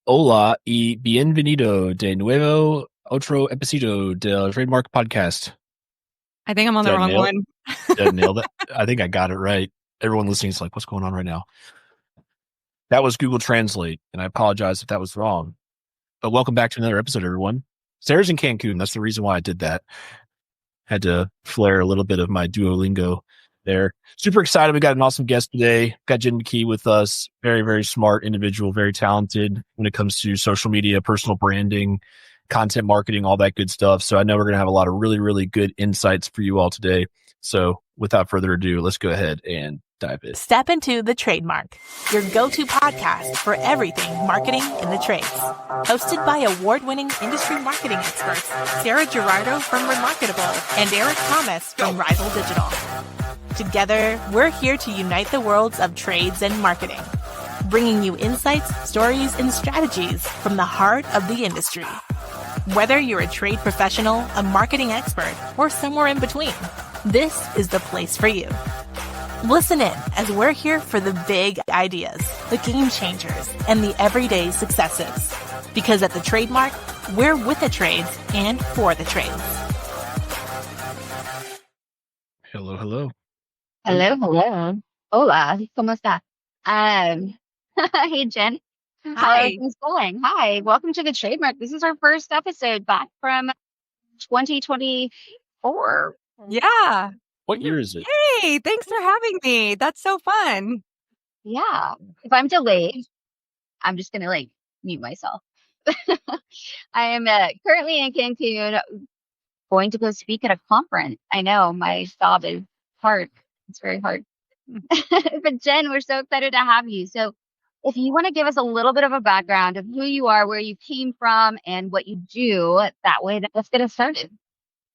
Hola y bienvenido de nuevo otro episodio del Trademark Podcast. I think I'm on Did the I wrong nail it? one. Did I nail that? I think I got it right. Everyone listening is like, what's going on right now? That was Google Translate, and I apologize if that was wrong. But welcome back to another episode, everyone. Sarah's in Cancun. That's the reason why I did that. Had to flare a little bit of my Duolingo there. Super excited. We got an awesome guest today. Got Jen McKee with us. Very, very smart individual, very talented when it comes to social media, personal branding, content marketing, all that good stuff. So I know we're going to have a lot of really, really good insights for you all today. So without further ado, let's go ahead and dive in. Step into The Trademark, your go-to podcast for everything marketing in the trades. Hosted by award-winning industry marketing experts Sarah Gerardo from Remarkable and Eric Thomas from Rival Digital. Together, we're here to unite the worlds of trades and marketing, bringing you insights, stories, and strategies from the heart of the industry. Whether you're a trade professional, a marketing expert, or somewhere in between, this is the place for you. Listen in as we're here for the big ideas, the game changers, and the everyday successes. Because at The Trademark, we're with the trades and for the trades. Hello, hello. Hello, hello. Hola, ¿cómo está? Hey, Jen. How are Hi. things going? Hi, welcome to The Trademark. This is our first episode back from 2024. Yeah. What year is it? Hey, thanks for having me. That's so fun. Yeah. If I'm delayed, I'm just going to mute myself. I am currently in Cancun, going to go speak at a conference. I know my job is hard. It's very hard. But Jen, we're so excited to have you. So if you want to give us a little bit of a background of who you are, where you came from, and what you do, that way, let's get us started.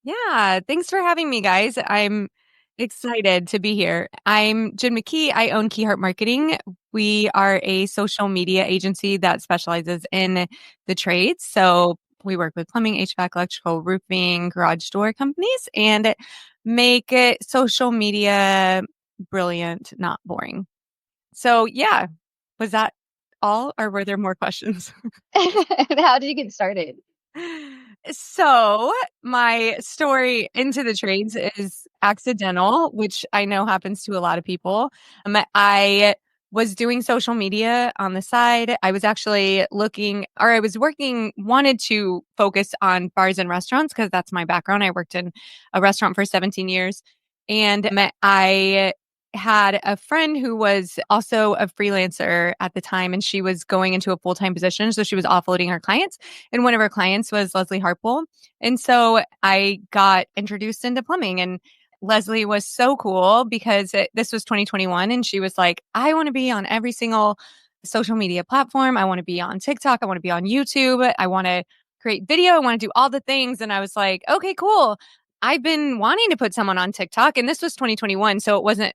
Yeah. Thanks for having me, guys. I'm excited to be here. I'm Jen McKee. I own Key Heart Marketing. We are a social media agency that specializes in the trades. So we work with plumbing, HVAC, electrical, roofing, garage door companies, and make it social media brilliant, not boring. So yeah, was that all or were there more questions? How did you get started? So my story into the trades is accidental, which I know happens to a lot of people. I was doing social media on the side. I was actually wanted to focus on bars and restaurants because that's my background. I worked in a restaurant for 17 years and I had a friend who was also a freelancer at the time, and she was going into a full-time position. So she was offloading her clients. And one of her clients was Leslie Harpole. And so I got introduced into plumbing, and Leslie was so cool because this was 2021. And she was like, I want to be on every single social media platform. I want to be on TikTok. I want to be on YouTube. I want to create video. I want to do all the things. And I was like, okay, cool. I've been wanting to put someone on TikTok, and this was 2021. So it wasn't,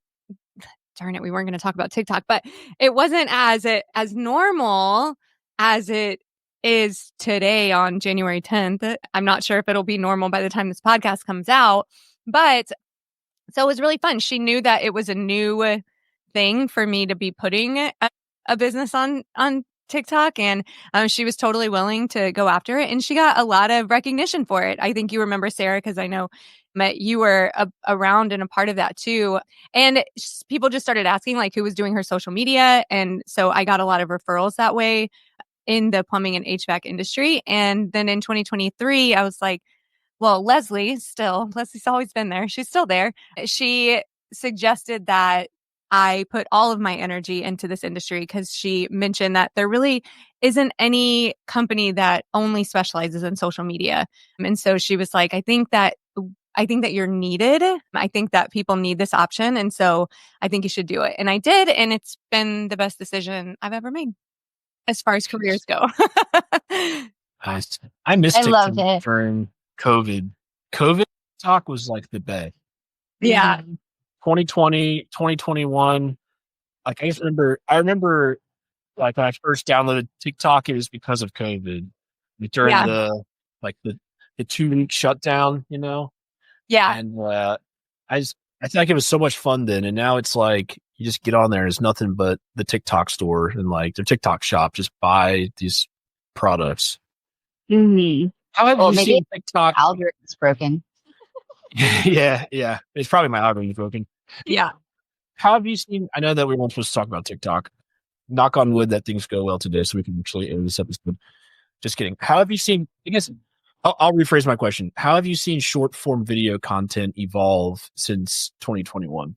darn it, we weren't going to talk about TikTok, but it wasn't as normal as it is today on January 10th. I'm not sure if it'll be normal by the time this podcast comes out, but so it was really fun. She knew that it was a new thing for me to be putting a business on TikTok, and she was totally willing to go after it, and she got a lot of recognition for it. I think you remember Sarah, because I know you were around and a part of that too. And people just started asking like who was doing her social media, and so I got a lot of referrals that way in the plumbing and HVAC industry. And then in 2023, I was like, well, Leslie's always been there. She's still there. She suggested that I put all of my energy into this industry because she mentioned that there really isn't any company that only specializes in social media. And so she was like, I think that you're needed. I think that people need this option. And so I think you should do it. And I did. And it's been the best decision I've ever made as far as careers go. Nice. I missed I love TikTok it. during COVID. COVID talk was like the best. Yeah. 2020, 2021. Like I remember like when I first downloaded TikTok, it was because of COVID. Like, during Yeah. the 2-week shutdown, you know? Yeah. And I feel like it was so much fun then. And now it's like you just get on there, there's nothing but the TikTok store and like their TikTok shop. Just buy these products. Mm-hmm. How have Well, you maybe seen TikTok? algorithm's broken. Yeah. It's probably my algorithm broken. Yeah. How have you seen? I know that we weren't supposed to talk about TikTok. Knock on wood that things go well today, so we can actually end this episode. Just kidding. How have you seen? I guess I'll rephrase my question. How have you seen short form video content evolve since 2021?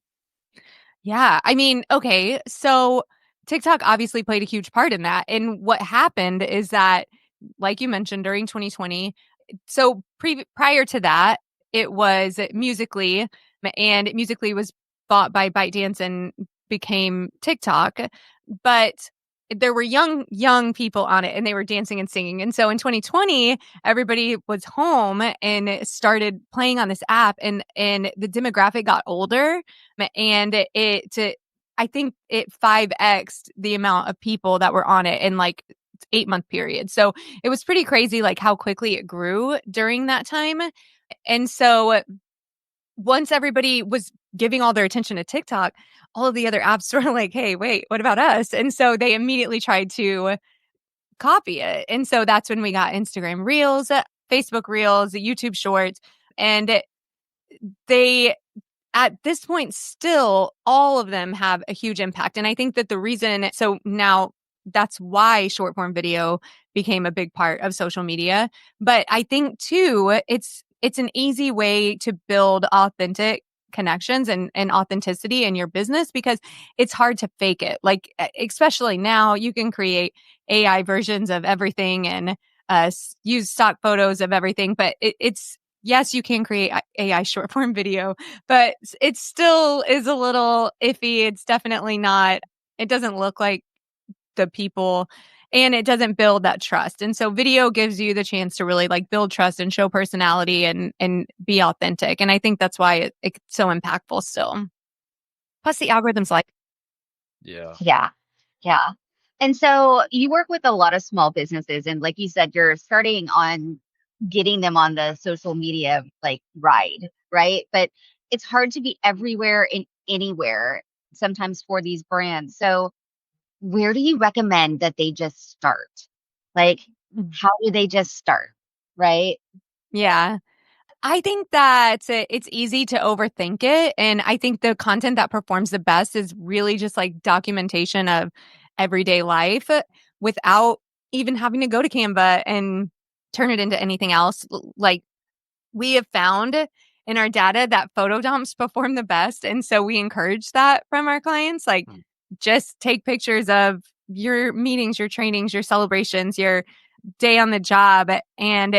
Yeah. I mean, okay. So TikTok obviously played a huge part in that. And what happened is that, like you mentioned, during 2020, so prior to that, it was Musically, and Musically was bought by ByteDance and became TikTok. But there were young people on it, and they were dancing and singing. And so in 2020, everybody was home and started playing on this app, and the demographic got older, and I think it 5x'd the amount of people that were on it in like 8-month period. So it was pretty crazy, like how quickly it grew during that time. And so once everybody was giving all their attention to TikTok, all of the other apps were like, hey, wait, what about us? And so they immediately tried to copy it. And so that's when we got Instagram Reels, Facebook Reels, YouTube Shorts. And they, at this point, still, all of them have a huge impact. And I think that the reason, so now that's why short form video became a big part of social media. But I think too, it's an easy way to build authentic connections and authenticity in your business, because it's hard to fake it. Like, especially now, you can create AI versions of everything and use stock photos of everything. But it's, yes, you can create AI short form video, but it still is a little iffy. It's definitely not, it doesn't look like the people, and it doesn't build that trust. And so video gives you the chance to really like build trust and show personality and be authentic. And I think that's why it's so impactful still. Plus the algorithms like, Yeah. Yeah. Yeah. And so you work with a lot of small businesses, and like you said, you're starting on getting them on the social media like ride, right? But it's hard to be everywhere and anywhere sometimes for these brands. So where do you recommend that they just start? Like, how do they just start? Right? yeah. I think that it's easy to overthink it. And I think the content that performs the best is really just like documentation of everyday life without even having to go to Canva and turn it into anything else. Like, we have found in our data that photo dumps perform the best. And so we encourage that from our clients. Like, just take pictures of your meetings, your trainings, your celebrations, your day on the job, and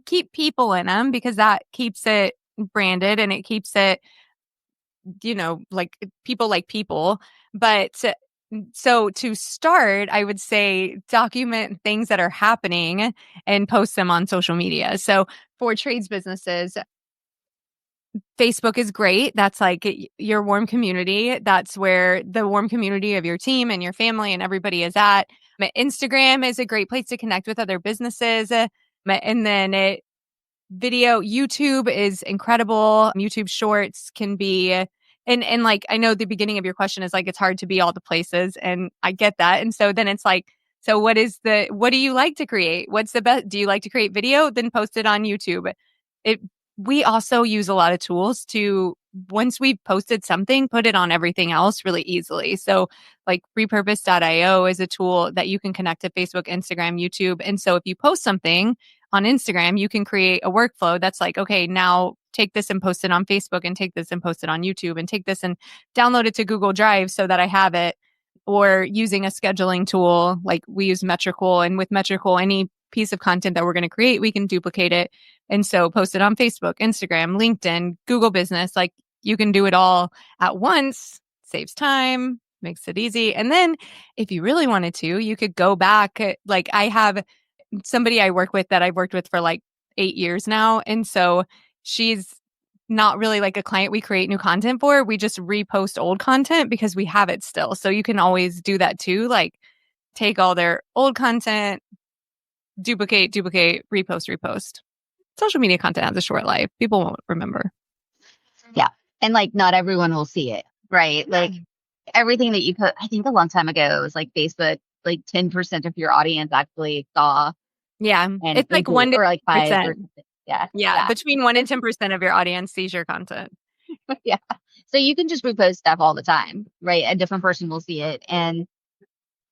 keep people in them, because that keeps it branded and it keeps it, like people. But so to start, I would say document things that are happening and post them on social media. So for trades businesses, Facebook is great. That's like your warm community. That's where the warm community of your team and your family and everybody is at. Instagram is a great place to connect with other businesses. And then video, YouTube is incredible. YouTube Shorts can be, and like, I know the beginning of your question is like, it's hard to be all the places, and I get that. And so then it's like, so what do you like to create? What's the best? Do you like to create video? Then post it on YouTube. It, we also use a lot of tools to, once we've posted something, put it on everything else really easily. So like repurpose.io is a tool that you can connect to Facebook, Instagram, YouTube. And so if you post something on Instagram, you can create a workflow that's like, okay, now take this and post it on Facebook, and take this and post it on YouTube, and take this and download it to Google Drive so that I have it. Or using a scheduling tool, like we use Metricool, and with Metricool, any piece of content that we're going to create, we can duplicate it. And so post it on Facebook, Instagram, LinkedIn, Google Business. Like, you can do it all at once, saves time, makes it easy. And then if you really wanted to, you could go back. Like, I have somebody I work with that I've worked with for like 8 years now. And so she's not really like a client we create new content for. We just repost old content because we have it still. So you can always do that too. Like, take all their old content, duplicate, repost. Social media content has a short life. People won't remember. Yeah. And like, not everyone will see it, right? Like, everything that you put, I think a long time ago, it was like Facebook like 10% of your audience actually saw Yeah. and It's like 1 to or like 5 or 10%. something. Yeah. Yeah. Between 1 and 10% of your audience sees your content. Yeah. So you can just repost stuff all the time, right? A different person will see it. And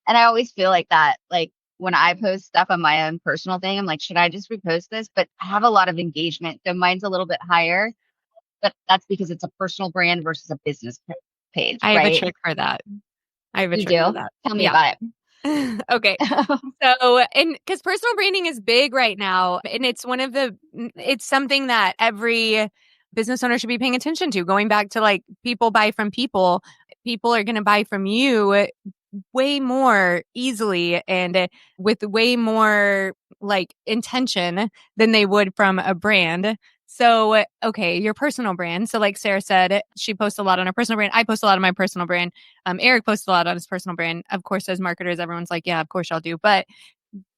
I always feel like that, like when I post stuff on my own personal thing, I'm like, should I just repost this? But I have a lot of engagement. So mine's a little bit higher, but that's because it's a personal brand versus a business page, I have a right? trick for that. I have a You trick for do? that. Tell me Yeah. about Okay. it. So, and because personal branding is big right now, and it's something that every business owner should be paying attention to. Going back to like people buy from people, people are going to buy from you way more easily and with way more like intention than they would from a brand. So, okay, your personal brand. So, like Sarah said, she posts a lot on her personal brand. I post a lot on my personal brand. Eric posts a lot on his personal brand. Of course, as marketers, everyone's like, yeah, of course I'll do. But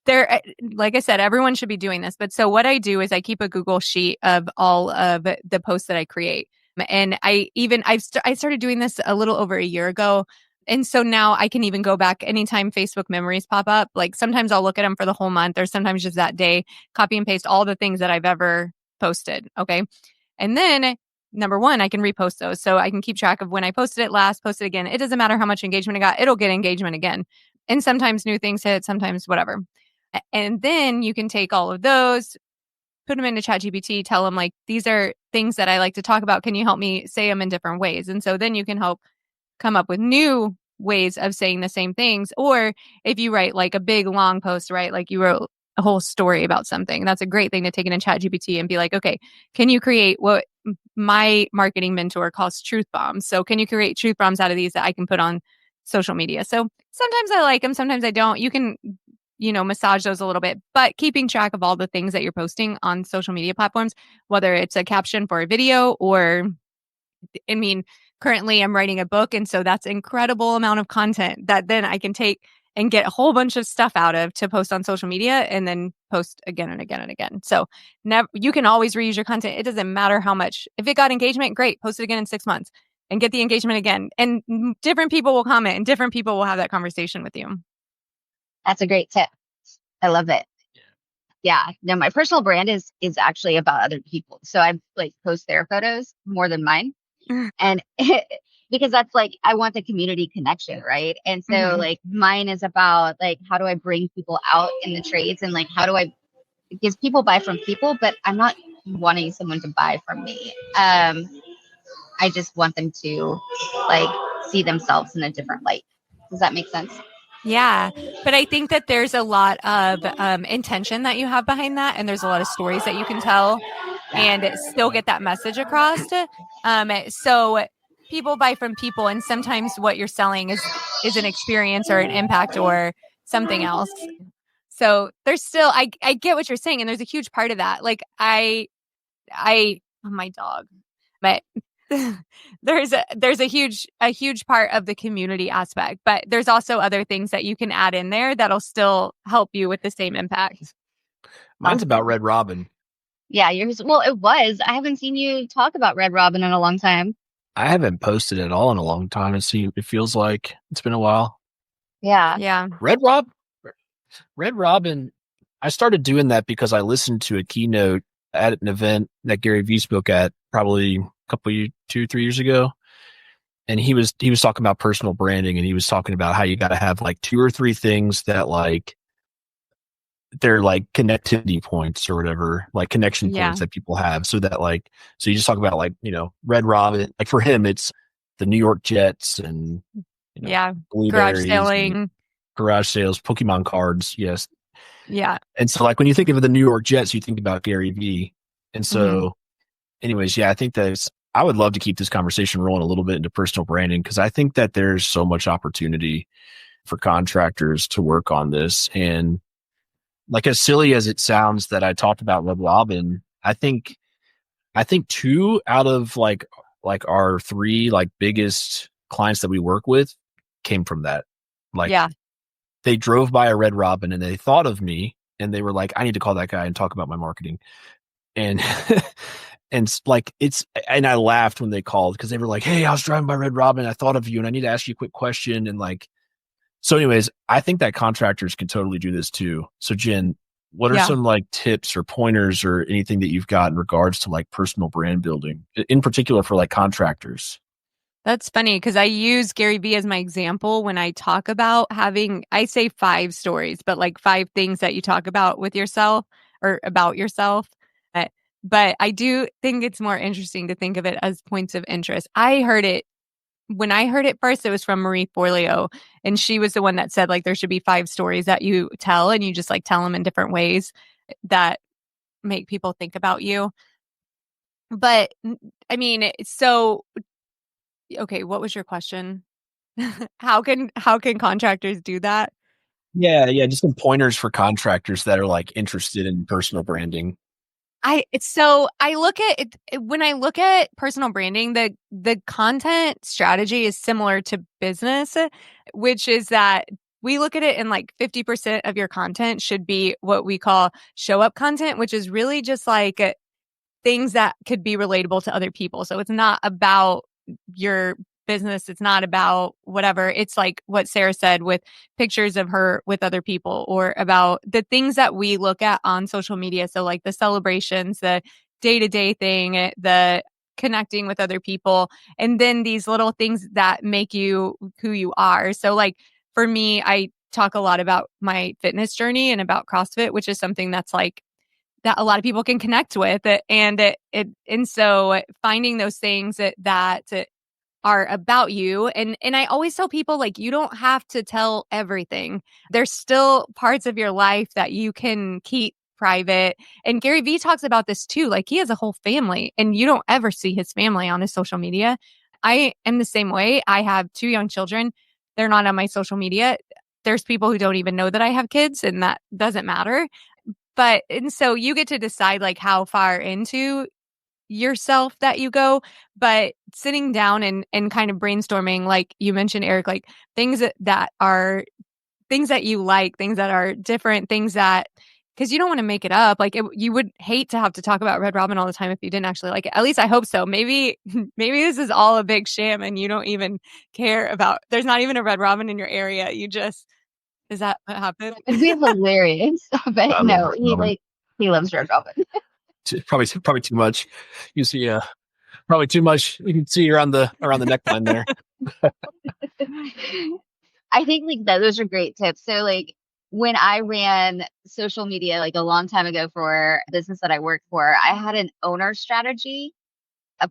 like I said, everyone should be doing this. But so what I do is I keep a Google sheet of all of the posts that I create. And I started doing this a little over a year ago. And so now I can even go back anytime Facebook memories pop up. Like sometimes I'll look at them for the whole month or sometimes just that day, copy and paste all the things that I've ever posted. Okay. And then number one, I can repost those. So I can keep track of when I posted it last, posted again. It doesn't matter how much engagement I got, it'll get engagement again. And sometimes new things hit, sometimes whatever. And then you can take all of those, put them into ChatGPT, tell them like, these are things that I like to talk about. Can you help me say them in different ways? And so then you can help come up with new ways of saying the same things. Or if you write like a big long post, right? Like you wrote a whole story about something, that's a great thing to take it in ChatGPT and be like, okay, can you create what my marketing mentor calls truth bombs? So can you create truth bombs out of these that I can put on social media? So sometimes I like them, sometimes I don't. You can massage those a little bit, but keeping track of all the things that you're posting on social media platforms, whether it's a caption for a video or, I mean, currently I'm writing a book. And so that's incredible amount of content that then I can take and get a whole bunch of stuff out of to post on social media and then post again and again and again. So you can always reuse your content. It doesn't matter how much. If it got engagement, great, post it again in 6 months and get the engagement again. And different people will comment and different people will have that conversation with you. That's a great tip. I love it. Yeah. No, my personal brand is actually about other people. So I like post their photos more than mine. And because that's like, I want the community connection, right? And so like mine is about like, how do I bring people out in the trades and like, because people buy from people, but I'm not wanting someone to buy from me. I just want them to like see themselves in a different light. Does that make sense? Yeah. But I think that there's a lot of intention that you have behind that. And there's a lot of stories that you can tell and still get that message across. So people buy from people. And sometimes what you're selling is an experience or an impact or something else. So there's still, I get what you're saying. And there's a huge part of that. Like my dog, but there's a huge part of the community aspect, but there's also other things that you can add in there that'll still help you with the same impact. Mine's about Red Robin. Yeah, well, it was. I haven't seen you talk about Red Robin in a long time. I haven't posted at all in a long time. It feels like it's been a while. Yeah. Yeah. Red Robin, I started doing that because I listened to a keynote at an event that Gary Vee spoke at probably a couple 2-3 years ago. And he was talking about personal branding, and he was talking about how you got to have like 2 or 3 things that like they're like connectivity points or whatever, like connection points that people have. So that like, so you just talk about like, Red Robin, like for him, it's the New York Jets and, garage sales, Pokemon cards. Yes. Yeah. And so like when you think of the New York Jets, you think about Gary Vee. And so anyways, I think I would love to keep this conversation rolling a little bit into personal branding, because I think that there's so much opportunity for contractors to work on this. And like, as silly as it sounds that I talked about Red Robin, I think 2 out of like our 3 like biggest clients that we work with came from that. Like, they drove by a Red Robin and they thought of me and they were like, I need to call that guy and talk about my marketing. And and like and I laughed when they called, because they were like, hey, I was driving by Red Robin, I thought of you and I need to ask you a quick question. And like, So anyways, I think that contractors can totally do this too. So Jen, what are Yeah. some like tips or pointers or anything that you've got in regards to like personal brand building, in particular for like contractors? That's funny because I use Gary Vee as my example when I talk about I say 5 stories, but like 5 things that you talk about with yourself or about yourself. Uh, But I do think it's more interesting to think of it as points of interest. When I heard it first, it was from Marie Forleo, and she was the one that said like there should be 5 stories that you tell, and you just like tell them in different ways that make people think about you. But I mean, so okay, what was your question? How can contractors do that? Yeah, just some pointers for contractors that are like interested in personal branding. I look at it when I look at personal branding, the content strategy is similar to business, which is that we look at it in like 50% of your content should be what we call show up content, which is really just like things that could be relatable to other people. So it's not about your business. It's not about whatever. It's like what Sarah said with pictures of her with other people or about the things that we look at on social media. So like the celebrations, the day to day thing, the connecting with other people, and then these little things that make you who you are. So like for me, I talk a lot about my fitness journey and about CrossFit, which is something that's like that a lot of people can connect with and so finding those things that are about you and I always tell people like you don't have to tell everything. There's still parts of your life that you can keep private. And Gary Vee talks about this too. Like he has a whole family and you don't ever see his family on his social media. I am the same way. I have 2 young children. They're not on my social media. There's people who don't even know that I have kids and that doesn't matter. But and so you get to decide like how far into yourself that you go, but sitting down and kind of brainstorming, like you mentioned, Eric, like things that are things that you like, things that are different, things that because you don't want to make it up. Like you would hate to have to talk about Red Robin all the time if you didn't actually like it. At least I hope so. Maybe maybe this is all a big sham and you don't even care about. There's not even a Red Robin in your area. You just is that what happened? It'd be hilarious. But I love no, Red Robin. he loves Red Robin. Probably too much. You see, probably too much. You can see around the neckline there. I think like those are great tips. So like when I ran social media like a long time ago for a business that I worked for, I had an owner strategy, a,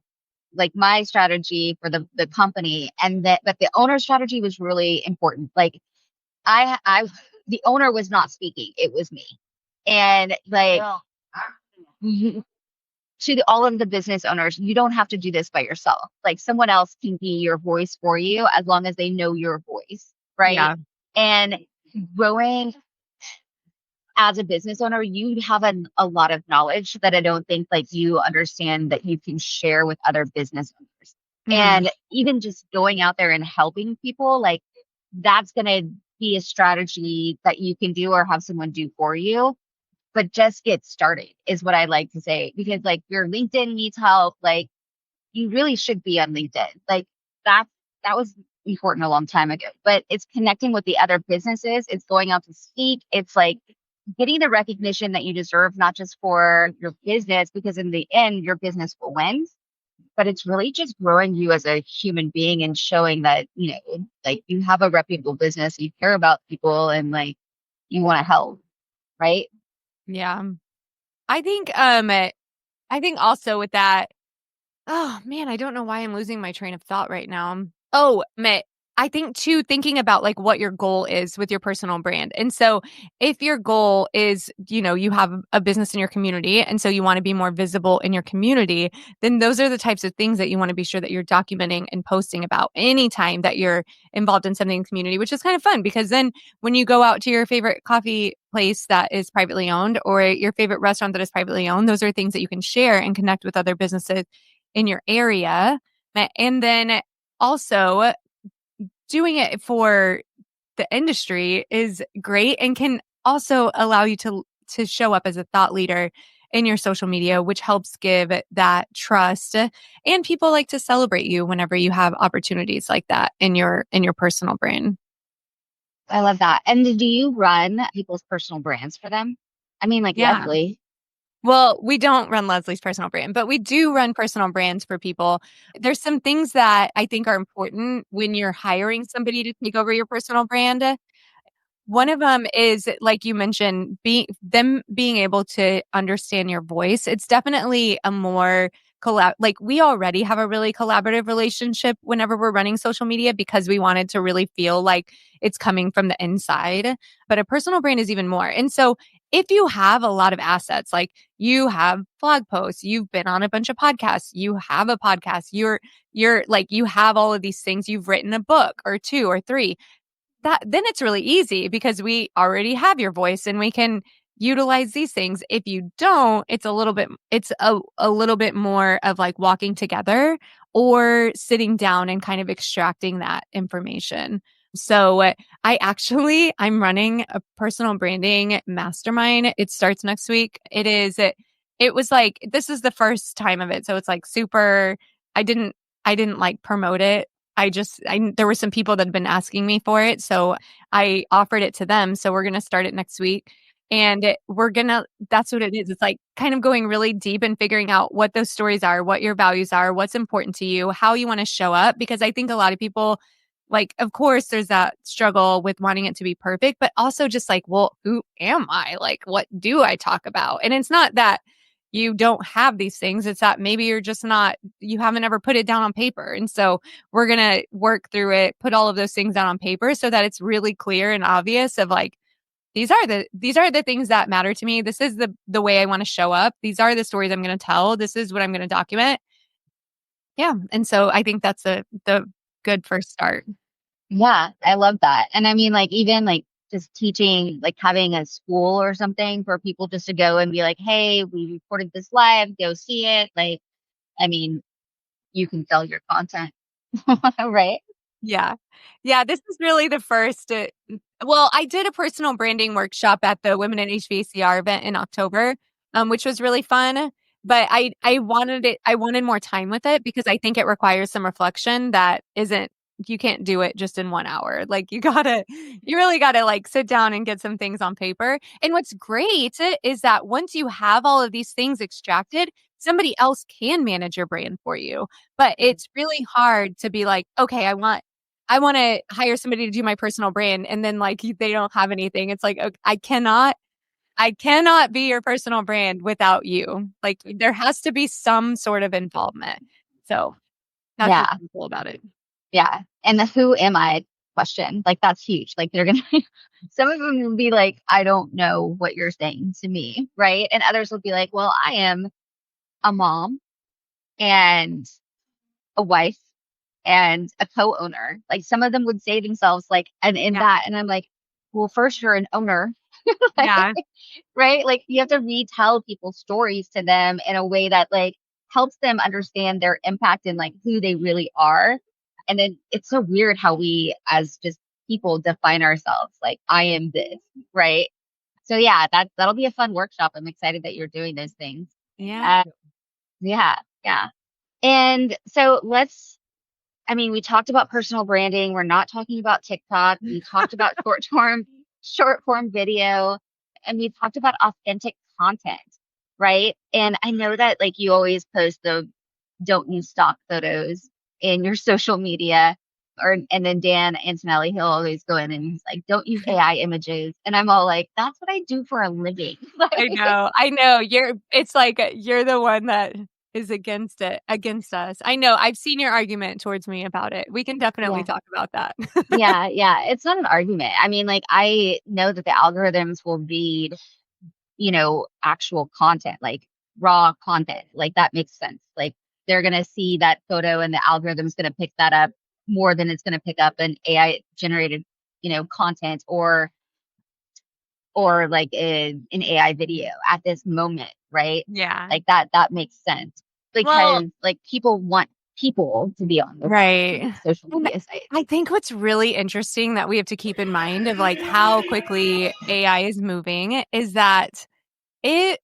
like my strategy for the company, and that but the owner strategy was really important. Like I the owner was not speaking; it was me, and like. All of the business owners, you don't have to do this by yourself. Like someone else can be your voice for you as long as they know your voice, right? Yeah. And growing as a business owner, you have a lot of knowledge that I don't think like you understand that you can share with other business owners. Mhm. And even just going out there and helping people, like that's going to be a strategy that you can do or have someone do for you, but just get started is what I like to say because like your LinkedIn needs help. Like you really should be on LinkedIn. Like that that was important a long time ago. But it's connecting with the other businesses. It's going out to speak. It's like getting the recognition that you deserve, not just for your business, because in the end, your business will win. But it's really just growing you as a human being and showing that, like you have a reputable business, you care about people and like you want to help, right? Yeah. I think I think also with that oh man, I don't know why I'm losing my train of thought right now. Oh, I think too thinking about like what your goal is with your personal brand. And so if your goal is, you have a business in your community and so you want to be more visible in your community, then those are the types of things that you want to be sure that you're documenting and posting about anytime that you're involved in something in the community, which is kind of fun because then when you go out to your favorite coffee place that is privately owned or your favorite restaurant that is privately owned, those are things that you can share and connect with other businesses in your area. And then also doing it for the industry is great and can also allow you to show up as a thought leader in your social media, which helps give that trust. And people like to celebrate you whenever you have opportunities like that in your personal brand. I love that. And do you run people's personal brands for them? I mean, like Yeah. Leslie. Well, we don't run Leslie's personal brand, but we do run personal brands for people. There's some things that I think are important when you're hiring somebody to take over your personal brand. One of them is, like you mentioned, being able to understand your voice. It's definitely a more like we already have a really collaborative relationship whenever we're running social media because we wanted to really feel like it's coming from the inside. But a personal brand is even more. And so if you have a lot of assets, like you have blog posts, you've been on a bunch of podcasts, you have a podcast, you're like you have all of these things, you've written a book or two or three, that then it's really easy because we already have your voice and we can utilize these things. If you don't, it's a little bit more of like walking together or sitting down and kind of extracting that information. So I'm running a personal branding mastermind. It starts next week. It was like, this is the first time of it. So it's like super, I didn't, I didn't like promote it. There were some people that had been asking me for it. So I offered it to them. So we're going to start it next week. And that's what it is. It's like kind of going really deep and figuring out what those stories are, what your values are, what's important to you, how you want to show up. Because I think a lot of people, like, of course, there's that struggle with wanting it to be perfect, but also just like, well, who am I? Like, what do I talk about? And it's not that you don't have these things. It's that maybe you haven't ever put it down on paper. And so we're going to work through it, put all of those things down on paper so that it's really clear and obvious of like, these are the things that matter to me. This is the way I want to show up. These are the stories I'm going to tell. This is what I'm going to document. Yeah. And so I think that's the good first start. Yeah, I love that. And I mean, like, even like just teaching, like having a school or something for people just to go and be like, hey, we recorded this live, go see it. Like, I mean, you can sell your content, right? Yeah. Yeah, this is really the first well, I did a personal branding workshop at the Women in HVACR event in October, which was really fun, but I wanted more time with it because I think it requires some reflection that isn't you can't do it just in 1 hour. Like you really gotta like sit down and get some things on paper. And what's great is that once you have all of these things extracted, somebody else can manage your brand for you. But it's really hard to be like, okay, I want to hire somebody to do my personal brand and then like they don't have anything. It's like, okay, I cannot be your personal brand without you. Like there has to be some sort of involvement. So that's Yeah, what's so cool about it. yeah. And the who am I question, like that's huge. Like they're gonna some of them will be like, I don't know what you're saying to me, right? And others will be like, well, I am a mom and a wife and a co-owner. Like some of them would say themselves like, and in Yeah. that, and I'm like, well, first you're an owner, Yeah. right? Like you have to retell people's stories to them in a way that like helps them understand their impact and like who they really are. And then it's so weird how we as just people define ourselves like I am this, right? So yeah, that'll be a fun workshop. I'm excited that you're doing those things. Yeah. Uh, yeah, yeah. And so I mean, we talked about personal branding. We're not talking about TikTok. We talked about short form video, and we talked about authentic content, right? And I know that like you always post the don't use stock photos in your social media. And then Dan Antonelli, he'll always go in and he's like, don't use AI images. And I'm all like, that's what I do for a living. I know. I know. It's like you're the one that is against us. I know. I've seen your argument towards me about it. We can definitely Yeah. talk about that. Yeah. Yeah. It's not an argument. I mean, like, I know that the algorithms will read, actual content, like raw content. Like, that makes sense. Like, they're going to see that photo and the algorithm's going to pick that up more than it's going to pick up an AI generated, content or like an AI video at this moment, right? Yeah. Like that makes sense Well, because like people want people to be on the right. social And media sites. I think what's really interesting that we have to keep in mind of like how quickly AI is moving is that it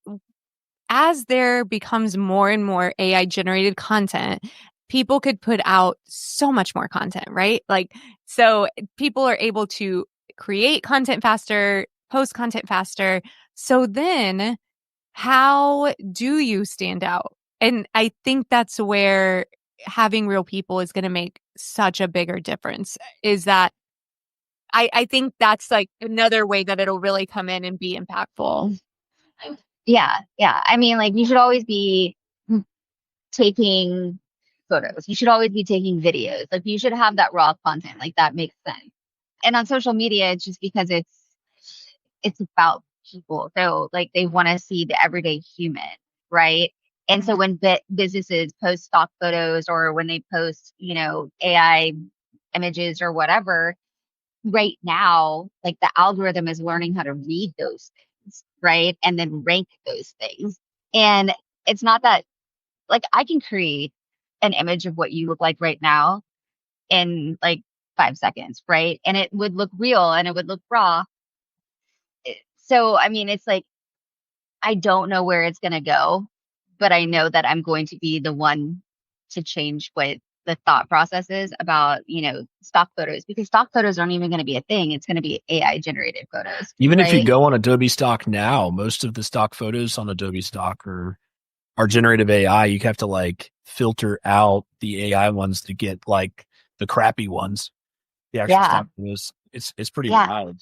as there becomes more and more AI generated content, people could put out so much more content, right? Like, so people are able to create content faster, post content faster. So then how do you stand out? And I think that's where having real people is going to make such a bigger difference, is that I think that's like another way that it'll really come in and be impactful. Yeah. Yeah. I mean, like, you should always be taking photos. You should always be taking videos. Like, you should have that raw content. Like, that makes sense. And on social media, it's just because it's about people. So like, they want to see the everyday human, right? And so when businesses post stock photos, or when they post, AI images or whatever, right now, like, the algorithm is learning how to read those things, right? And then rank those things. And it's not that, like, I can create an image of what you look like right now in like 5 seconds, right? And it would look real and it would look raw. So, I mean, it's like, I don't know where it's going to go, but I know that I'm going to be the one to change what the thought process is about, stock photos, because stock photos aren't even going to be a thing. It's going to be AI generated photos. Even if you right? go on Adobe Stock now, most of the stock photos on Adobe Stock are generative AI. You have to like filter out the AI ones to get like the crappy ones. The actual Yeah. stock photos. It's pretty Yeah. wild.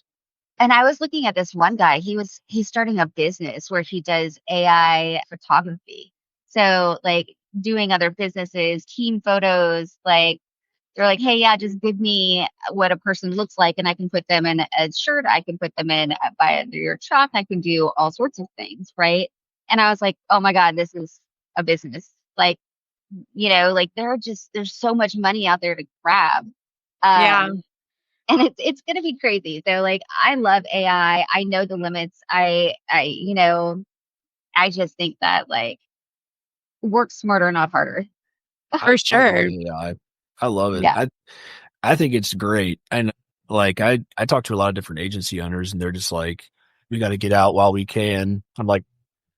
And I was looking at this one guy. He's starting a business where he does AI photography. So like, doing other businesses, team photos, like, they're like, hey, yeah, just give me what a person looks like, and I can put them in a shirt. I can put them in by under your truck. I can do all sorts of things, right? And I was like, oh my God, this is a business. Like, like, there's so much money out there to grab. Yeah. And it's gonna be crazy. So like, I love AI. I know the limits. I just think that, like, work smarter, not harder. For I love sure. AI. I love it. Yeah. I think it's great. And like I talk to a lot of different agency owners, and they're just like, we got to get out while we can. I'm like,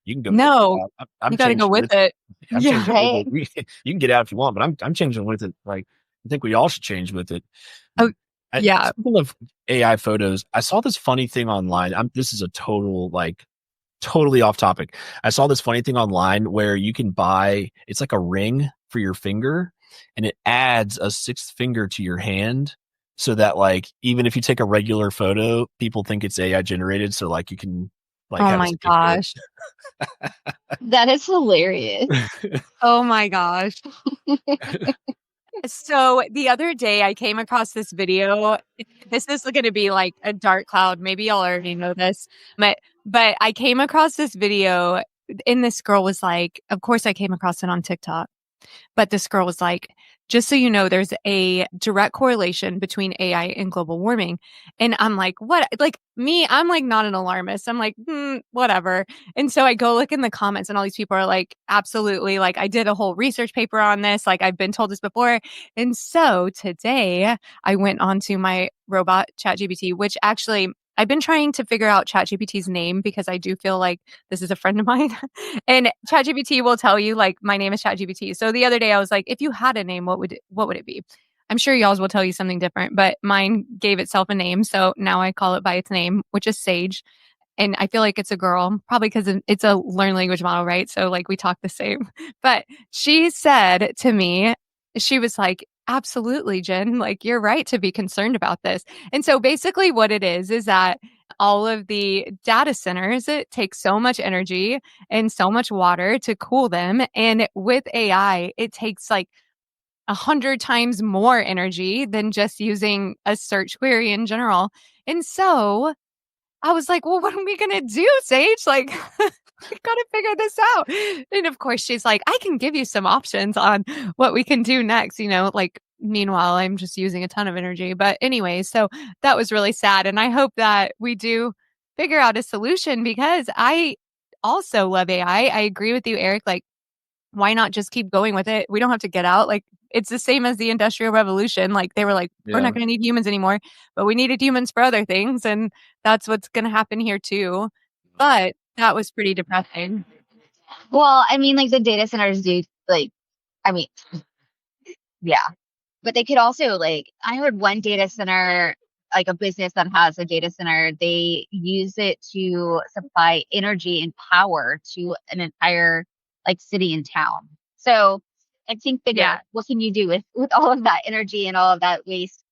you can go ahead and No, get out. you I'm got to go changing with with it. I'm Yeah. changing with Right. it. You can get out if you want, but I'm changing with it. Like, I think we all should change with it. Oh, yeah. Speaking of AI photos, I saw this funny thing online. This is a totally off topic. I saw this funny thing online where you can buy, it's like a ring for your finger, and it adds a sixth finger to your hand, so that like, even if you take a regular photo, people think it's AI generated. So like, you can like Oh have a my sticker. gosh. That is hilarious. Oh my gosh. So the other day I came across this video. This is going to be like a dark cloud. Maybe y'all already know this, but I came across this video, and this girl was like, of course I came across it on TikTok. But this girl was like, just so you know, there's a direct correlation between AI and global warming. And I'm like, what? Like, me, I'm like not an alarmist. I'm like, whatever. And so I go look in the comments, and all these people are like, absolutely. Like, I did a whole research paper on this. Like, I've been told this before. And so today I went onto my robot ChatGPT, which actually I've been trying to figure out ChatGPT's name, because I do feel like this is a friend of mine. And ChatGPT will tell you, like, my name is ChatGPT. So the other day I was like, if you had a name, what would it be? I'm sure y'all's will tell you something different, but mine gave itself a name. So now I call it by its name, which is Sage. And I feel like it's a girl, probably because it's a learned language model, right? So like, we talk the same. But she said to me, she was like, absolutely, Jen, like, you're right to be concerned about this. And so basically what it is that all of the data centers, it takes so much energy and so much water to cool them. And with AI, it takes like 100 times more energy than just using a search query in general. And so I was like, well, what are we going to do, Sage? Like, we got to figure this out. And of course, she's like, I can give you some options on what we can do next. Like, meanwhile, I'm just using a ton of energy. But anyway, so that was really sad. And I hope that we do figure out a solution, because I also love AI. I agree with you, Eric. Like, why not just keep going with it? We don't have to get out. Like, it's the same as the Industrial Revolution. Like, they were like, we're Yeah. not going to need humans anymore, but we needed humans for other things. And that's what's going to happen here too. But that was pretty depressing. Well, I mean, like, the data centers do, like, I mean, yeah, but they could also, like, I heard one data center like a business that has a data center, they use it to supply energy and power to an entire like city and town. So I think figure Yeah. what can you do with all of that energy and all of that waste?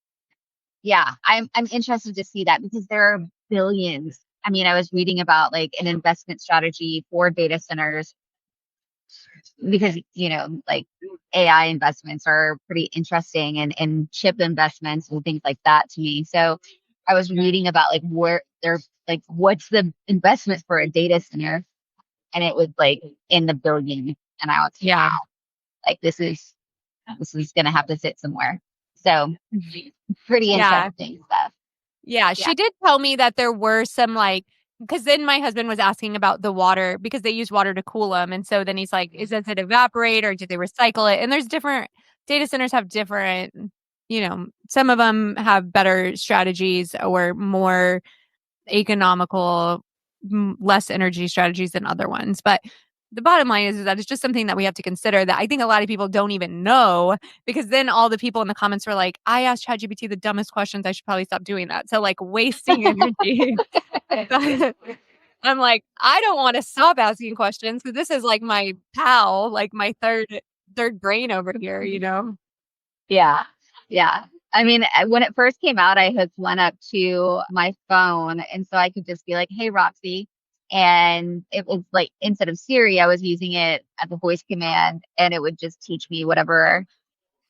Yeah, I'm interested to see that because there are billions. I mean, I was reading about like an investment strategy for data centers because like AI investments are pretty interesting and chip investments and things like that to me. So I was reading about like where they're like what's the investment for a data center, and it was like in the billion, and I was Yeah. like this is gonna have to sit somewhere. So pretty Yeah. interesting stuff. Yeah. Yeah. She did tell me that there were some like, because then my husband was asking about the water because they use water to cool them. And so then he's like, does it evaporate or did they recycle it? And there's different data centers have different, some of them have better strategies or more economical, less energy strategies than other ones. But the bottom line is that it's just something that we have to consider that I think a lot of people don't even know, because then all the people in the comments were like, I asked ChatGPT the dumbest questions. I should probably stop doing that. So like wasting energy. I'm like, I don't want to stop asking questions because this is like my pal, like my third brain over here. Yeah. Yeah. I mean, when it first came out, I hooked one up to my phone. And so I could just be like, hey, Roxy. And it was like, instead of Siri, I was using it as a voice command and it would just teach me whatever.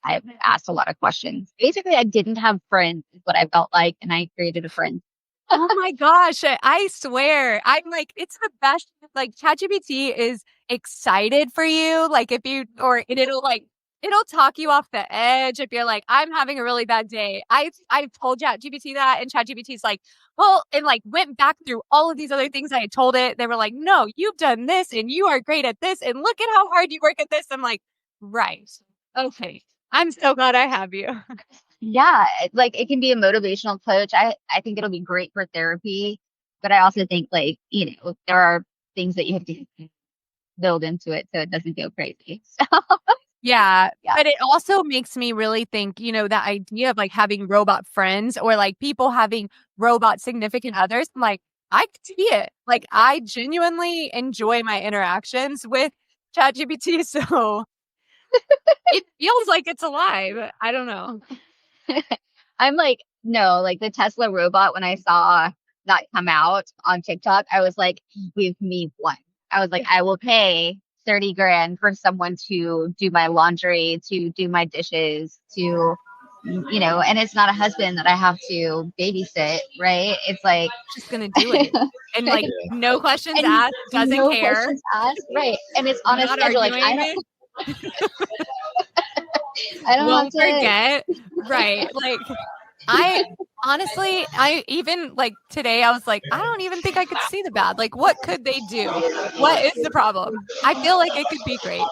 I asked a lot of questions. Basically, I didn't have friends, is what I felt like. And I created a friend. Oh my gosh, I swear. I'm like, it's the best. Like ChatGPT is excited for you. Like if you and it'll talk you off the edge if you're like, I'm having a really bad day. I've told ChatGPT that, and ChatGPT's like, well, and like went back through all of these other things I had told it. They were like, no, you've done this and you are great at this, and look at how hard you work at this. I'm like, right. Okay. I'm so glad I have you. Yeah. Like it can be a motivational coach. I think it'll be great for therapy. But I also think like, there are things that you have to build into it so it doesn't go crazy. So, Yeah, yeah. but it also makes me really think, that idea of like having robot friends or like people having robot significant others. I'm like, I could see it. Like I genuinely enjoy my interactions with ChatGPT, so it feels like it's alive. I don't know. I'm like, no, like the Tesla robot, when I saw that come out on TikTok, I was like, give me one. I was like, I will pay 30 grand for someone to do my laundry, to do my dishes, and it's not a husband that I have to babysit, right? It's like, Just gonna do it. And like no questions and asked, doesn't no care. questions asked, right? And it's on a Not schedule. Like, arguing. I don't have Won't to. forget. Right. Like I honestly, I even like today, I was like, I don't even think I could see the bad. Like, what could they do? What is the problem? I feel like it could be great.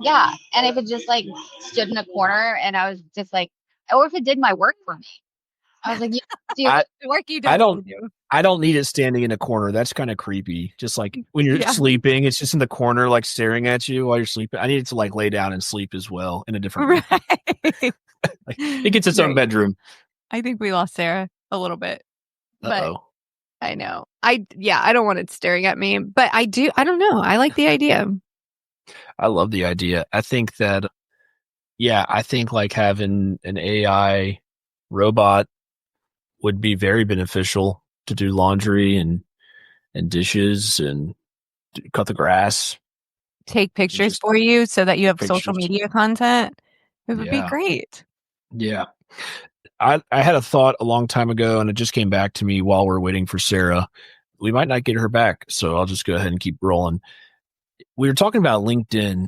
Yeah. And if it just like stood in a corner and I was just like, or if it did my work for me, I was like, The work you I don't don't. need to do. I don't need it standing in a corner. That's kind of creepy. Just like when you're Yeah. sleeping, it's just in the corner, like staring at you while you're sleeping. I need it to like lay down and sleep as well in a different room. Right. Like, it gets its own Right. bedroom. I think we lost Sarah a little bit, but Uh-oh. I know. I don't want it staring at me, but I don't know. I like the idea. I love the idea. I think that, I think like having an AI robot would be very beneficial to do laundry and dishes and cut the grass. Take pictures Just for you so that you have social pictures. media content. It would be Yeah. great. Yeah. I had a thought a long time ago and it just came back to me while we're waiting for Sarah. We might not get her back, so I'll just go ahead and keep rolling. We were talking about LinkedIn,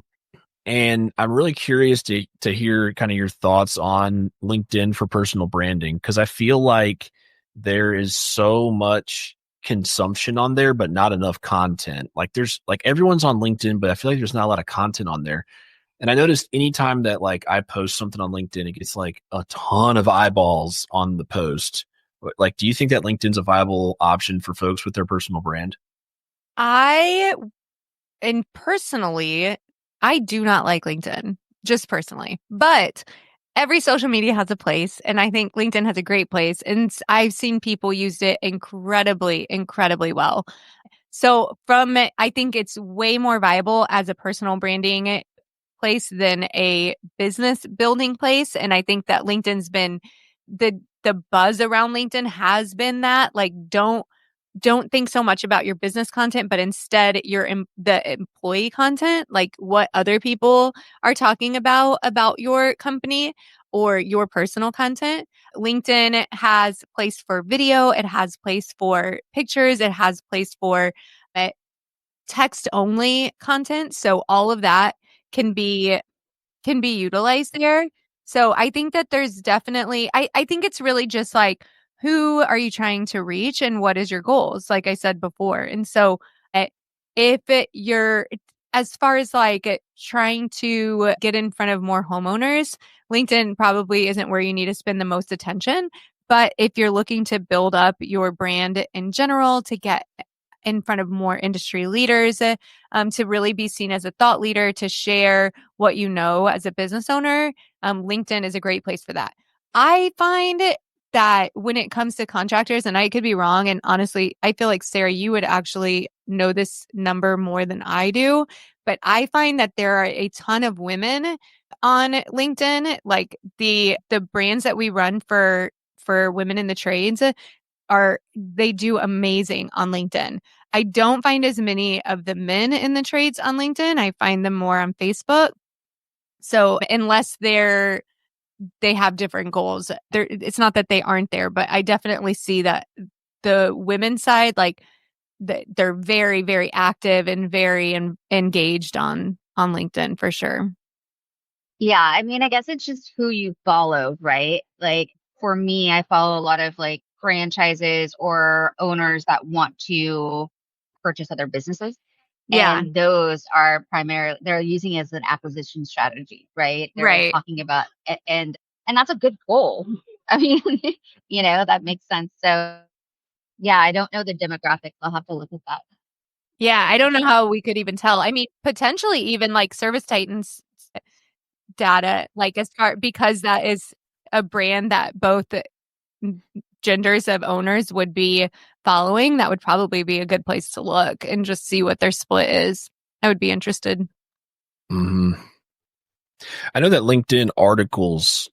and I'm really curious to hear kind of your thoughts on LinkedIn for personal branding, because I feel like there is so much consumption on there, but not enough content. Like there's like everyone's on LinkedIn, but I feel like there's not a lot of content on there. And I noticed anytime that like I post something on LinkedIn, it gets like a ton of eyeballs on the post. Like, do you think that LinkedIn's a viable option for folks with their personal brand? Personally, I do not like LinkedIn, just personally. But every social media has a place, and I think LinkedIn has a great place. And I've seen people use it incredibly, incredibly well. So I think it's way more viable as a personal branding place than a business building place. And I think that LinkedIn's been the buzz around LinkedIn has been that, like, don't think so much about your business content, but instead the employee content, like what other people are talking about your company or your personal content. LinkedIn has place for video. It has place for pictures. It has place for uh, text only content. So all of that can be utilized there. So I think that there's definitely, I think it's really just like, who are you trying to reach and what is your goals? Like I said before. And so uh, if you're, as far as like trying to get in front of more homeowners, LinkedIn probably isn't where you need to spend the most attention. But if you're looking to build up your brand in general, to get in front of more industry leaders, to really be seen as a thought leader, to share what you know as a business owner, LinkedIn is a great place for that. I find that when it comes to contractors, and I could be wrong, and honestly, I feel like Sarah, you would actually know this number more than I do, but I find that there are a ton of women on LinkedIn. Like the brands that we run for women in the trades they do amazing on LinkedIn. I don't find as many of the men in the trades on LinkedIn. I find them more on Facebook. So unless they have different goals, it's not that they aren't there, but I definitely see that the women's side, like they're very, very active and very engaged on LinkedIn for sure. Yeah, I mean, I guess it's just who you follow, right? Like for me, I follow a lot of like franchises or owners that want to purchase other businesses. Yeah, And those are primarily, they're using it as an acquisition strategy, right? They're right. talking about, and that's a good goal. I mean, that makes sense. So yeah, I don't know the demographics. I'll have to look at that. Yeah, I don't know how we could even tell. I mean, potentially even like Service Titans data, like as far, because that is a brand that both genders of owners would be following. That would probably be a good place to look and just see what their split is. I would be interested. Mm-hmm. I know that LinkedIn articles,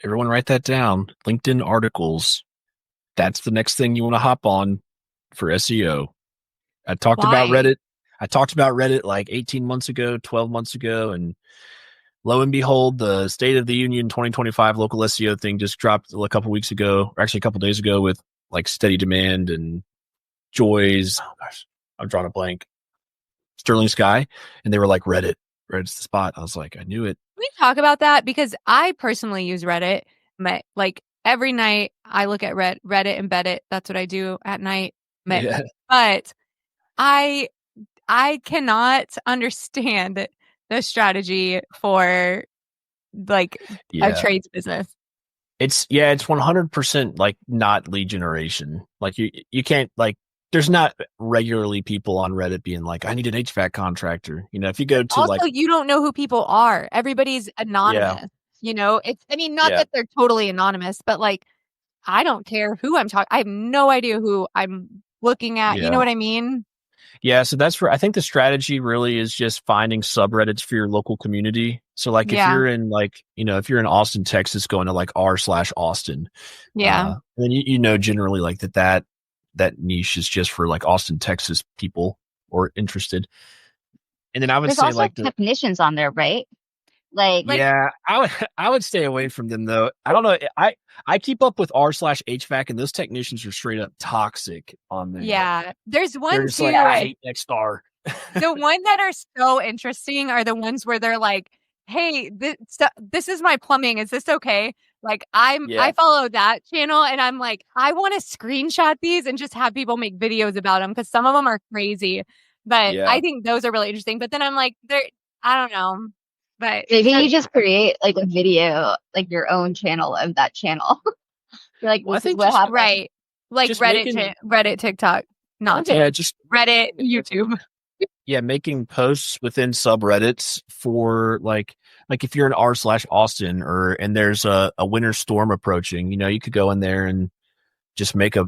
everyone write that down. LinkedIn articles, that's the next thing you want to hop on for SEO. I talked about Why? Reddit. I talked about Reddit like 18 months ago, 12 months ago, and lo and behold, the State of the Union 2025 local SEO thing just dropped a couple weeks ago, or actually a couple days ago, with like steady demand and Joys. Oh gosh, I'm drawing a blank. Sterling Sky, and they were like Reddit's the spot. I was like, I knew it. Can we talk about that? Because I personally use Reddit. Like every night I look at Reddit and Reddit. That's what I do at night. Yeah, But I cannot understand the strategy for like a yeah. trades business. It's 100% like not lead generation. Like you can't like there's not regularly people on Reddit being like, I need an HVAC contractor. If you go to like Also, you don't know who people are. Everybody's yeah, anonymous. It's, I mean, not yeah, that they're totally anonymous, but like, I don't care who I'm talking. I have no idea who I'm looking at. You know yeah. what I mean? Yeah, so that's where I think the strategy really is just finding subreddits for your local community. So like if Yeah. you're in if you're in Austin, Texas, going to like r/Austin, Yeah. then generally like that niche is just for like Austin, Texas people or interested. And then I would There's say also like the technicians on there, right? Like, Like, yeah, I would stay away from them though. I don't know. I keep up with r/HVAC and those technicians are straight up toxic on there. yeah. There's They're one just like, too. I hate Nexstar. The one that are so interesting are the ones where they're like, "Hey, this is my plumbing. Is this okay?" Like I Yeah, follow that channel and I'm like, I want to screenshot these and just have people make videos about them because some of them are crazy. But yeah. I think those are really interesting. But then I'm like, I don't know. But maybe you just create like a video, like your own channel of that channel. You're like, Well, I this is think what just happened. right, like just making Reddit, TikTok, not yeah, TikTok, just Reddit, YouTube. making posts within subreddits for like like if you're in r/Austin and there's a winter storm approaching, you could go in there and just make a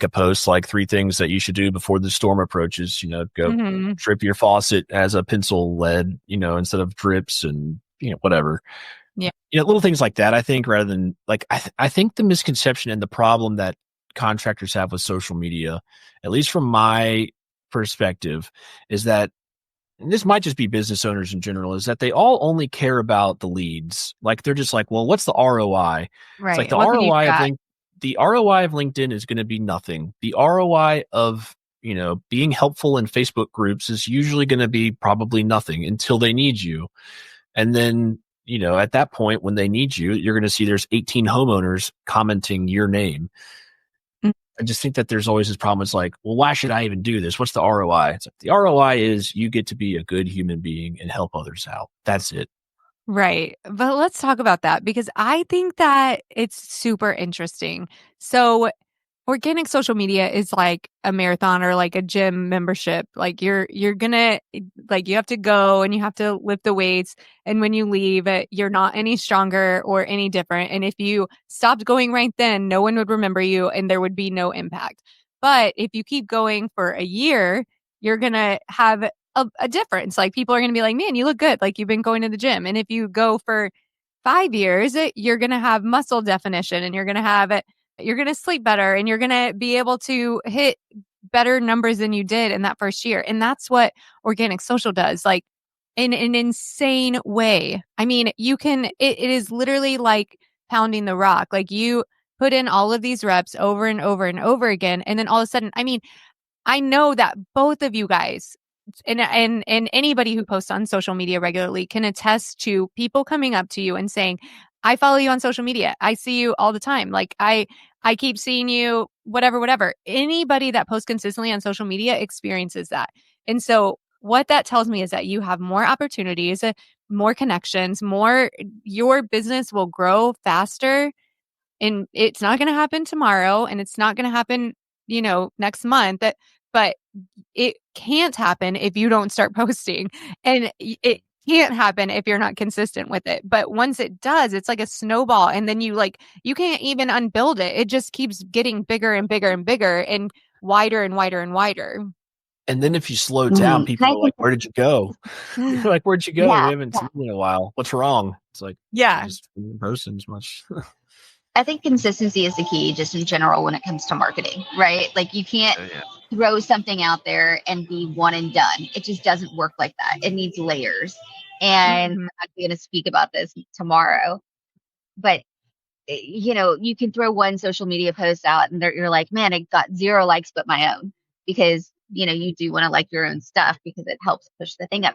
post, like 3 things that you should do before the storm approaches. Go Mhm. drip your faucet as a pencil lead, instead of drips, and whatever. Yeah. Little things like that. I think rather than like, I think the misconception and the problem that contractors have with social media, at least from my perspective, is that, and this might just be business owners in general, is that they all only care about the leads. Like they're just like, well, what's the ROI? It's like Right. What can you track? The ROI of LinkedIn is going to be nothing. The ROI of, being helpful in Facebook groups is usually going to be probably nothing until they need you. And then, at that point, when they need you, you're going to see there's 18 homeowners commenting your name. Mm. I just think that there's always this problem. It's like, well, why should I even do this? What's the ROI? It's like, the ROI is you get to be a good human being and help others out. That's it. Right. But let's talk about that because I think that it's super interesting. So, organic social media is like a marathon or like a gym membership. Like you're gonna like you have to go and you have to lift the weights, and when you leave, you're not any stronger or any different. And if you stopped going right then, no one would remember you and there would be no impact. But if you keep going for a year, you're gonna have a difference. Like people are gonna be like, man, you look good. Like you've been going to the gym. And if you go for 5 years, you're going to have muscle definition and you're going to sleep better and you're going to be able to hit better numbers than you did in that first year. And that's what organic social does, like in an insane way. I mean, it is literally like pounding the rock. Like you put in all of these reps over and over and over again. And then all of a sudden, I mean, I know that both of you guys and anybody who posts on social media regularly can attest to people coming up to you and saying, I follow you on social media. I see you all the time. Like I keep seeing you, whatever. Anybody that posts consistently on social media experiences that. And so what that tells me is that you have more opportunities, more connections, your business will grow faster. And it's not going to happen tomorrow and it's not going to happen, next month. But it can't happen if you don't start posting, and it can't happen if you're not consistent with it. But once it does, it's like a snowball, and then you can't even unbuild it. It just keeps getting bigger and bigger and bigger and wider and wider and wider. And then if you slow down, people are like, where did you go? You're like, where'd you go? Yeah, We haven't seen you in a while. What's wrong? It's like, Yeah. just in person as much. I think consistency is the key just in general when it comes to marketing, right? Like you can't throw something out there and be one and done. It just doesn't work like that. It needs layers. And I'm going to speak about this tomorrow, but you can throw one social media post out and you're like, man, it got 0 likes but my own, because you do want to like your own stuff because it helps push the thing up.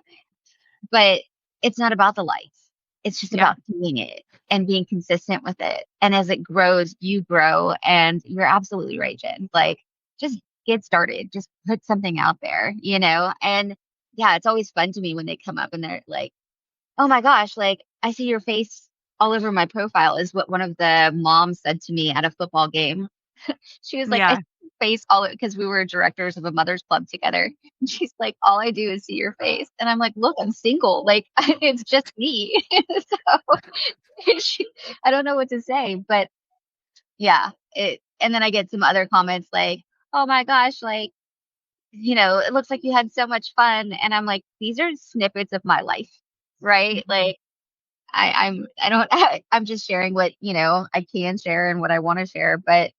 But it's not about the likes. It's just about doing it and being consistent with it. And as it grows, you grow. And you're absolutely right, Jen. Like, just get started. Just put something out there, And yeah, it's always fun to me when they come up and they're like, oh my gosh, like, I see your face all over my profile, is what one of the moms said to me at a football game. She was like, I see your face because we were directors of a mother's club together. And she's like, all I do is see your face. And I'm like, look, I'm single. Like, it's just me. So I don't know what to say, but yeah, and then I get some other comments like, oh my gosh, like, it looks like you had so much fun. And I'm like, these are snippets of my life, right? Like, I'm just sharing what, I can share and what I want to share. But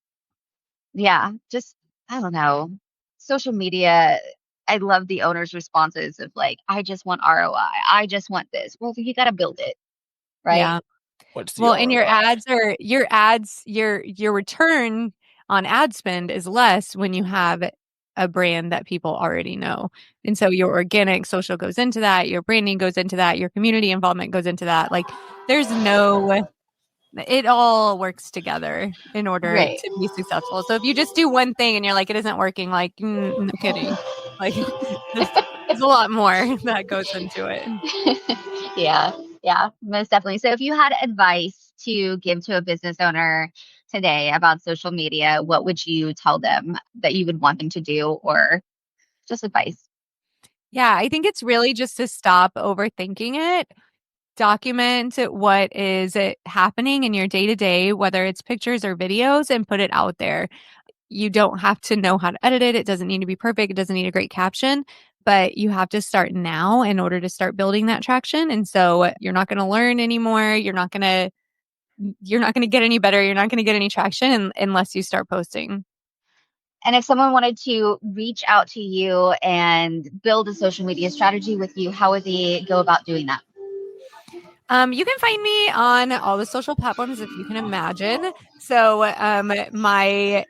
yeah, just, I don't know. Social media, I love the owner's responses of like, I just want ROI. I just want this. Well, you got to build it, right? Yeah. What's the Well, ROI? and your return on ad spend is less when you have a brand that people already know. And so your organic social goes into that, your branding goes into that, your community involvement goes into that. Like it all works together in order Right. to be successful. So if you just do one thing and you're like, it isn't working, like, no kidding. Like there's a lot more that goes into it. Yeah, most definitely. So if you had advice to give to a business owner today about social media, what would you tell them that you would want them to do, or just advice? Yeah, I think it's really just to stop overthinking it, document what is happening in your day-to-day, whether it's pictures or videos, and put it out there. You don't have to know how to edit it. It doesn't need to be perfect. It doesn't need a great caption, but you have to start now in order to start building that traction. And so you're not going to learn anymore. You're not going to get any better. You're not going to get any traction unless you start posting. And if someone wanted to reach out to you and build a social media strategy with you, how would they go about doing that? You can find me on all the social platforms, if you can imagine. So my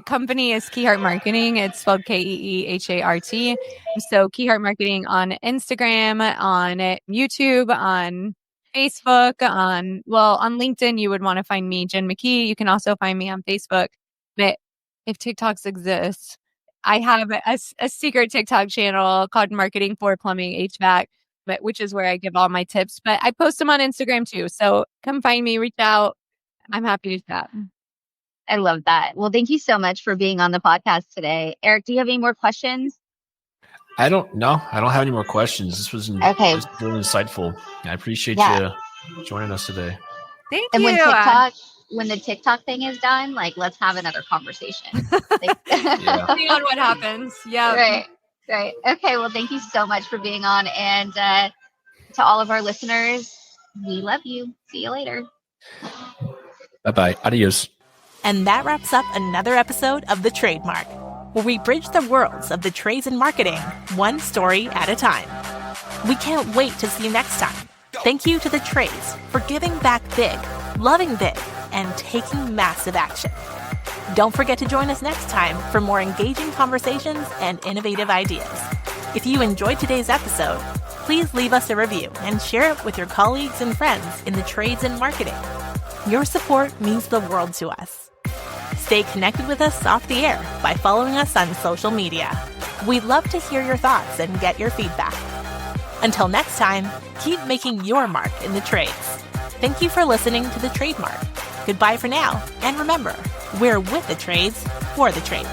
company is Keyheart Marketing. It's spelled KEEHART. So Keyheart Marketing on Instagram, on YouTube, on Facebook, on LinkedIn, you would want to find me, Jen McKee. You can also find me on Facebook. But if TikToks exist, I have a secret TikTok channel called Marketing for Plumbing HVAC, which is where I give all my tips. But I post them on Instagram too. So come find me, reach out. I'm happy to chat. I love that. Well, thank you so much for being on the podcast today. Eric, do you have any more questions? I don't have any more questions. This was Okay. Just really insightful. I appreciate you joining us today. Thank and you. When the TikTok thing is done, let's have another conversation. Depending on what happens. Yeah. Right. Okay. Well, thank you so much for being on. And to all of our listeners, we love you. See you later. Bye-bye. Adios. And that wraps up another episode of The Trademark, where we bridge the worlds of the trades and marketing, one story at a time. We can't wait to see you next time. Thank you to the trades for giving back big, loving big, and taking massive action. Don't forget to join us next time for more engaging conversations and innovative ideas. If you enjoyed today's episode, please leave us a review and share it with your colleagues and friends in the trades and marketing. Your support means the world to us. Stay connected with us off the air by following us on social media. We'd love to hear your thoughts and get your feedback. Until next time, keep making your mark in the trades. Thank you for listening to The Trademark. Goodbye for now, and remember, we're with the trades for the trades.